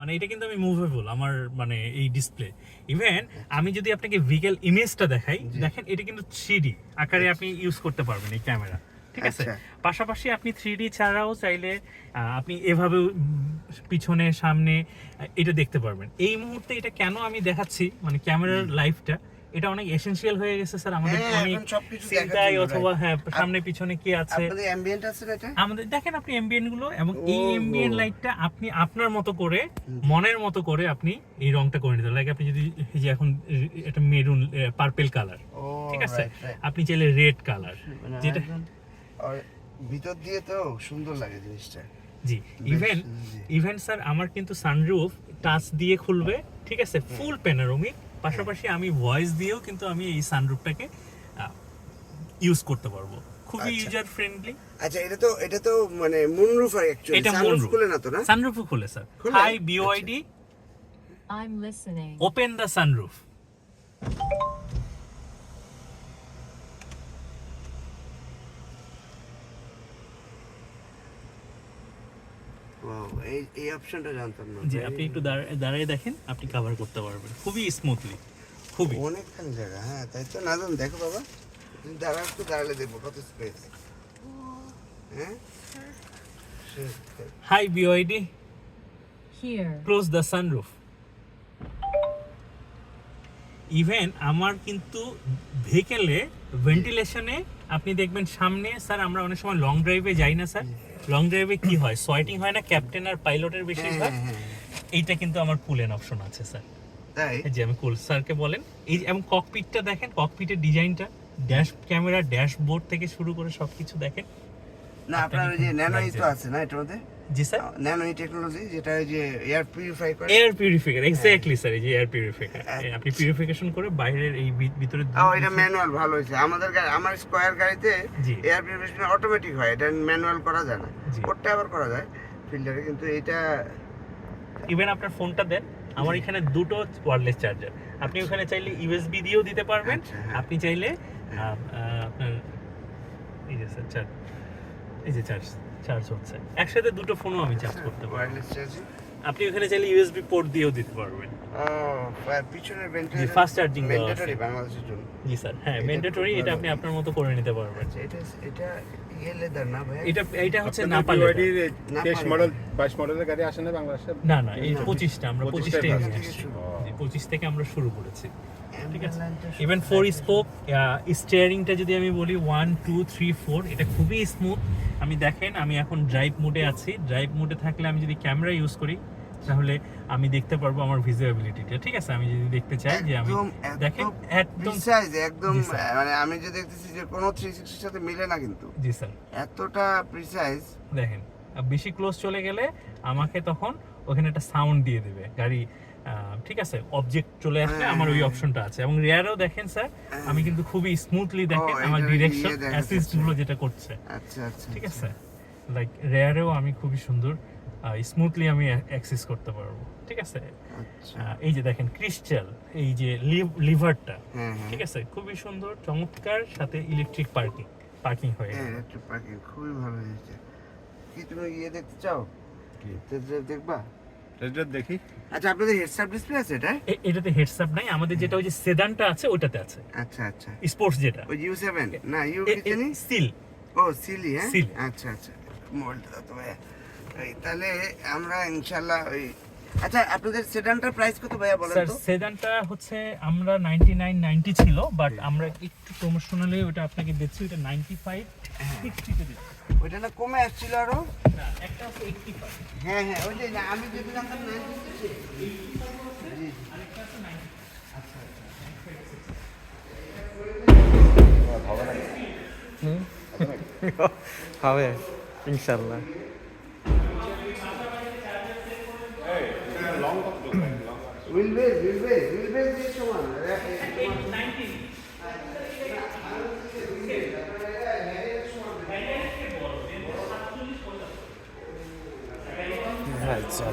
মানে এটা কিন্তু আমি মুভেবল আমার মানে এই ডিসপ্লে। ইভেন আমি যদি আপনাকে ভিকেল ইমেজটা দেখাই, দেখেন এটা কিন্তু 3D আকারে আপনি ইউজ করতে পারবেন এই ক্যামেরা, ঠিক আছে। পাশাপাশি আপনি 3D ছাড়াও চাইলে আপনি এভাবে পিছনে সামনে এটা দেখতে পারবেন। এই মুহূর্তে এটা কেন আমি দেখাচ্ছি মানে ক্যামেরার লাইফটা, এটা অনেক এসেনশিয়াল হয়ে গেছে স্যার আমাদের অনেক চিন্তায়, অথবা হ্যাঁ সামনে পিছনে কি আছে আমাদের দেখেন আপনি অ্যাম্বিয়েন্ট গুলো, এবং এই অ্যাম্বিয়েন্ট লাইটটা আপনি আপনার মতো করে মনের মতো করে আপনি এই রংটা করে নিতে, লাইক আপনি যদি এই যে এখন এটা মেরুন পার্পল কালার, ঠিক আছে, আপনি চাইলে রেড কালার, যেটা ভিতর দিয়ে তো সুন্দর লাগে জিনিসটা। জি ইভেন স্যার আমার কিন্তু সানরুফ টাচ দিয়ে খুলবে, ঠিক আছে, ফুল প্যানোরামিক। পাশাপাশি আমি ভয়েস দিয়েও কিন্তু আমি এই সানরুফটাকে ইউজ করতে পারবো, খুবই ইউজার ফ্রেন্ডলি। আচ্ছা এটা তো মানে মুনরুফ আর অ্যাকচুয়ালি এটা সানরুফ খুলে না তো না? সানরুফও খুলে sir. Hi BYD, I'm listening. Open the sunroof. Wow, এই অপশনটা জানতাম না। জি আপনি একটু দাঁড়িয়ে দেখেন, আপনি কভার করতে পারবেন খুবই স্মুথলি, খুবই অনেকখানি জায়গা। হ্যাঁ তাই তো, না দেখো বাবা, তুমি দাঁড়ালে দেখবো কত স্পেস। হ্যাঁ hi BYD, Here. Close the sunroof. Even আমার কিন্তু ভেহিকেলে ভেন্টিলেশনে আপনি দেখবেন সামনে, স্যার আমরা অনেক সময় লং ড্রাইভে যাই না স্যার, লং ড্রাইভে কি হয়, সোয়েটিং হয় না ক্যাপ্টেন আর পাইলটের বেশিরভাগ, এইটা কিন্তু আমার কুলেন অপশন আছে স্যার। তাই যে আমি কুল স্যারকে বলেন এই, এবং ককপিটটা দেখেন, ককপিটের ডিজাইনটা, ড্যাশ ক্যামেরা, ড্যাশবোর্ড থেকে শুরু করে সবকিছু দেখেন। না আপনার ওই যে ন্যানোই তো আছে না এটার মধ্যে? জি স্যার, ন্যানোই টেকনোলজি, যেটা ওই যে এয়ার পিউরিফাই করে। এয়ার পিউরিফায়ার, এক্স্যাক্টলি স্যার, এই যে এয়ার পিউরিফায়ার, আপনি পিউরিফিকেশন করে বাইরের এই ভিতরে। এটা ম্যানুয়াল, ভালো হয়েছে। আমার স্কয়ার গাড়িতে এয়ার পিউরিফিকেশন অটোমেটিক হয়, এটা ম্যানুয়াল করা যায় না, ওটা আবার করা যায় ফিল্টারে, কিন্তু এটা ইভেন আপনার ফোনটা দেন, আমার এখানে দুটো ওয়্যারলেস চার্জার, আপনি ওখানে চাইলে ইউএসবি দিয়েও দিতে পারবেন, আপনি চাইলে আপনার এই যে স্যার এই যে চার্জ হচ্ছে, একসাথে দুটো ফোনও আমি চার্জ করতে পারবো। ওয়্যারলেস চার্জিং আপনি ওখানে চাইলে ইউএসবি পোর্ট দিয়েও দিতে পারবেন। পিছনের ভেন্টিলেশন জি ফাস্ট চার্জিং ম্যান্ডেটরি বাংলাদেশের জন্য। জি স্যার, হ্যাঁ ম্যান্ডেটরি, এটা আপনি আপনার মতো করে নিতে পারবেন। এটা লেদার না ভাই? এটা হচ্ছে নাপালে 23 মডেল 22 মডেলের গাড়ি আসে না বাংলাদেশে? না এই 25টা আমরা 25টাই নিয়ে আসছি। 25 থেকে আমরা শুরু করেছি, ঠিক আছে। ইভেন 4 স্পোক স্টিয়ারিংটা যদি আমি বলি 1 2 3 4, এটা খুবই স্মুথ। আমি দেখেন আমি এখন ড্রাইভ মোডে আছি, ড্রাইভ মোডে থাকলে আমি যদি ক্যামেরা ইউজ করি তাহলে আমি দেখতে পারবো আমার ভিজিবিলিটিটা, ঠিক আছে। আমি যদি দেখতে চাই যে আমি দেখেন একদম প্রিসাইজ, একদম মানে আমি যে দেখতেছি যে কোনো 360 এর সাথে মিলে না কিন্তু। জি স্যার, এতটা প্রিসাইজ। দেখেন বেশি ক্লোজ চলে গেলে আমাকে তখন ওখানে একটা সাউন্ড দিয়ে দেবে গাড়ি, ঠিক আছে, অবজেক্ট চলে আসলে আমার ওই অপশনটা আছে। এবং রিয়ারেও দেখেন স্যার, আমি কিন্তু খুবই স্মুথলি দেখেন আমার ডিরেকশন অ্যাসিস্ট গুলো যেটা করছে, আচ্ছা আচ্ছা, ঠিক আছে। লাইক রিয়ারেও আমি খুবই সুন্দর স্মুথলি আমি অ্যাক্সেস করতে পারবো, ঠিক আছে। এই যে দেখেন ক্রিস্টাল, এই যে লিভারটা, ঠিক আছে, খুবই সুন্দর চমৎকার, সাথে ইলেকট্রিক পার্কিং হয়ে গেছে। ইলেকট্রিক পার্কিং খুবই ভালো হয়েছে। কি তুমি দেখতে চাও? কি দেখবা? দেখি। আচ্ছা আপনাদের হেডসআপ ডিসপ্লে আছে এটা? এটাতে হেডসআপ নাই, আমাদের যেটা ওই যে সেদানটা আছে ওটাতে আছে। আচ্ছা আচ্ছা, স্পোর্টস যেটা ওই U7 না, ইউ কি জানি, সিল। ও সিলি, হ্যাঁ সিল। আচ্ছা আচ্ছা, মডেলটা তো ভাই তাহলে আমরা ইনশাআল্লাহ ওই। আচ্ছা আপনাদের সেডানটার প্রাইস কত ভাইয়া বলেন তো? স্যার সেদানটা হচ্ছে আমরা 9990 ছিল, বাট আমরা একটু প্রমোশনালি ওটা আপনাকে দিচ্ছি, ওটা 95 60 তে দিচ্ছি। ওইটা না কমে আসছিল আরো? না একটা আছে 85। হ্যাঁ ওই যে আমি যেটা জানতাম 90 জি আরেকটা আছে 90। আচ্ছা হবে ইনশাআল্লাহ। উইল বেজ দিয়ে সমান। আচ্ছা